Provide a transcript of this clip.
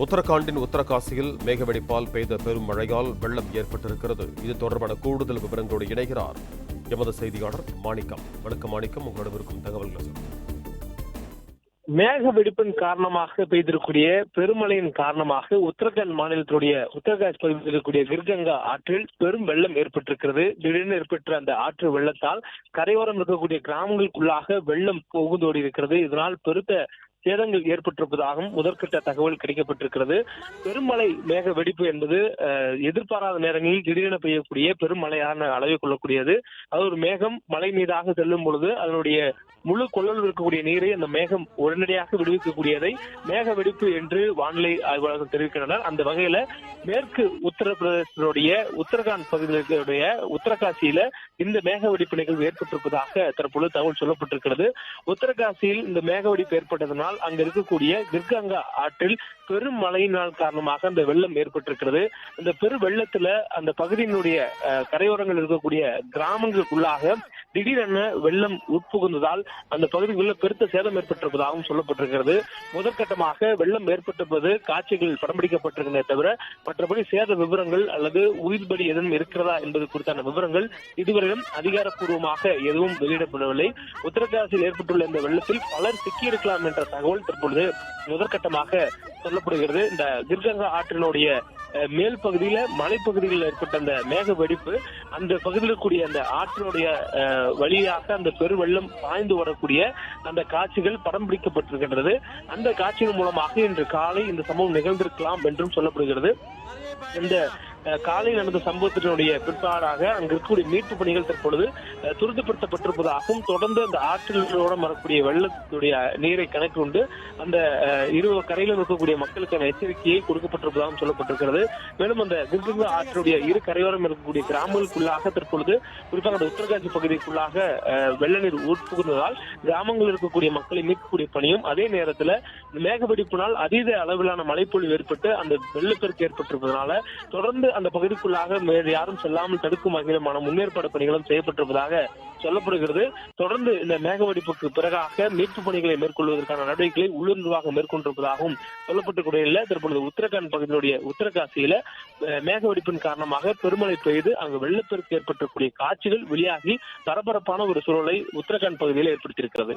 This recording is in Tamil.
உத்தரகாண்டின் உத்தரகாசியில் மேகவெடிப்பால் பெய்த பெரும் மழையால் வெள்ளம் ஏற்பட்டிருக்கிறது. இது தொடர்பான கூடுதல் விவரங்களோடு இணைகிறார் எமது செய்தியாளர் மாணிக்கம். வணக்கம் மாணிக்கம், உங்களிடம் இருக்கும் தகவல்கள். மேக வெடிப்பின் காரணமாக பெய்திருக்கூடிய பெருமழையின் காரணமாக உத்தரகாண்ட் மாநிலத்துடைய உத்தரகாண்ட் பகுதியில் இருக்கக்கூடிய கிர்கங்கா ஆற்றில் பெரும் வெள்ளம் ஏற்பட்டிருக்கிறது. திடீர்னு ஏற்பட்ட அந்த ஆற்று வெள்ளத்தால் கரையோரம் இருக்கக்கூடிய கிராமங்களுக்குள்ளாக வெள்ளம் புகுந்தோடி இருக்கிறது. இதனால் பெருத்த சேதங்கள் ஏற்பட்டிருப்பதாகவும் முதற்கட்ட தகவல் கிடைக்கப்பட்டிருக்கிறது. பெருமழை மேக வெடிப்பு என்பது எதிர்பாராத நேரங்களில் திடீரென பெய்யக்கூடிய பெருமழையான அளவை கொள்ளக்கூடியது. அது ஒரு மேகம் மழை மீதாக செல்லும் பொழுது அதனுடைய முழு கொள்ளளவு இருக்கக்கூடிய நீரை அந்த மேகம் உடனடியாக விடுவிக்கக்கூடியதை மேக வெடிப்பு என்று வானிலை ஆய்வாளர்கள் தெரிவிக்கின்றனர். அந்த வகையில மேற்கு உத்தரப்பிரதேசத்தினுடைய உத்தரகாண்ட் பகுதியிலுடைய உத்தரகாசியில இந்த மேக வெடிப்பு நிகழ்வு ஏற்பட்டிருப்பதாக தற்பொழுது தகவல் சொல்லப்பட்டிருக்கிறது. உத்தரகாசியில் இந்த மேக வெடிப்பு ஏற்பட்டதனால் அங்க இருக்கக்கூடிய கிர்கங்கா ஆற்றில் பெரும் மழையினால் காரணமாக அந்த வெள்ளம் ஏற்பட்டிருக்கிறது. இந்த பெரு வெள்ளத்துல அந்த பகுதியினுடைய கரையோரங்கள் இருக்கக்கூடிய கிராமங்களுக்குள்ளாக திடீரென வெள்ளம் உட்புகுந்ததால் அந்த பகுதிகளில் பெருத்த சேதம் ஏற்பட்டிருப்பதாகவும் சொல்லப்பட்டிருக்கிறது. முதற்கட்டமாக வெள்ளம் ஏற்பட்டிருப்பது காட்சிகள் படம் பிடிக்கப்பட்டிருக்கிறதே தவிர மற்றபடி சேத விவரங்கள் அல்லது உயிர்பலி எதுவும் இருக்கிறதா என்பது குறித்தான விவரங்கள் இதுவரையிலும் அதிகாரப்பூர்வமாக எதுவும் வெளியிடப்படவில்லை. உத்தரகாசியில் ஏற்பட்டுள்ள இந்த வெள்ளத்தில் பலர் சிக்கியிருக்கலாம் என்ற தகவல் தற்பொழுது முதற்கட்டமாக சொல்லப்படுகிறது. இந்த கிர்கங்கா ஆற்றினுடைய மேல் பகுதியில மலைப்பகுதிகளில் ஏற்பட்ட அந்த மேக வெடிப்பு அந்த பகுதியில் இருக்கக்கூடிய அந்த ஆற்றினுடைய வழியாக அந்த பெருவெள்ளம் பாய்ந்து வரக்கூடிய அந்த காட்சிகள் படம் பிடிக்கப்பட்டிருக்கின்றது. அந்த காட்சியின் மூலமாக இன்று காலை இந்த சம்பவம் நிகழ்ந்திருக்கலாம் என்றும் சொல்லப்படுகிறது. இந்த காலை நடந்த சம்பவத்தினுடைய பிற்பாடாக அங்கு இருக்கக்கூடிய மீட்பு பணிகள் தற்பொழுது துரிதப்படுத்தப்பட்டிருப்பதாகவும் தொடர்ந்து அந்த ஆற்றிலோட வரக்கூடிய வெள்ளத்துடைய நீரை கணக்கு அந்த இரு கரையில் இருக்கக்கூடிய மக்களுக்கான எச்சரிக்கையை கொடுக்கப்பட்டிருப்பதாகவும் சொல்லப்பட்டிருக்கிறது. மேலும் அந்த கிர்கங்கா ஆற்றுடைய இரு கரையோரம் இருக்கக்கூடிய கிராமங்களுக்குள்ளாக தற்பொழுது குறிப்பாக அந்த உத்தரகாசி பகுதிக்குள்ளாக வெள்ள நீர் உட்புகுந்ததால் கிராமங்கள் இருக்கக்கூடிய மக்களை மீட்கக்கூடிய பணியும் அதே நேரத்தில் மேக வெடிப்பினால் அதீத அளவிலான மழைப்பொழிவு ஏற்பட்டு அந்த வெள்ளப்பெருக்கு ஏற்பட்டிருப்பதனால தொடர்ந்து அந்த பகுதிக்குள்ளாக வேறு யாரும் செல்லாமல் தடுக்கும் வகையிலான முன்னேற்பாடு பணிகளும் செய்யப்பட்டிருப்பதாக சொல்லப்படுகிறது. தொடர்ந்து இந்த மேக வெடிப்புக்கு பிறகாக மீட்பு பணிகளை மேற்கொள்வதற்கான நடவடிக்கைகளை உள்ளூர் நிர்வாகம் மேற்கொண்டிருப்பதாகவும் சொல்லப்பட்டிருக்கூடிய தற்பொழுது உத்தரகாண்ட் பகுதியினுடைய உத்தரகாசியில மேக வெடிப்பின் காரணமாக பெருமழை பெய்து அங்கு வெள்ளப்பெருக்கு ஏற்பட்டிருக்கூடிய காட்சிகள் வெளியாகி பரபரப்பான ஒரு சூழலை உத்தரகாண்ட் பகுதியில் ஏற்படுத்தியிருக்கிறது.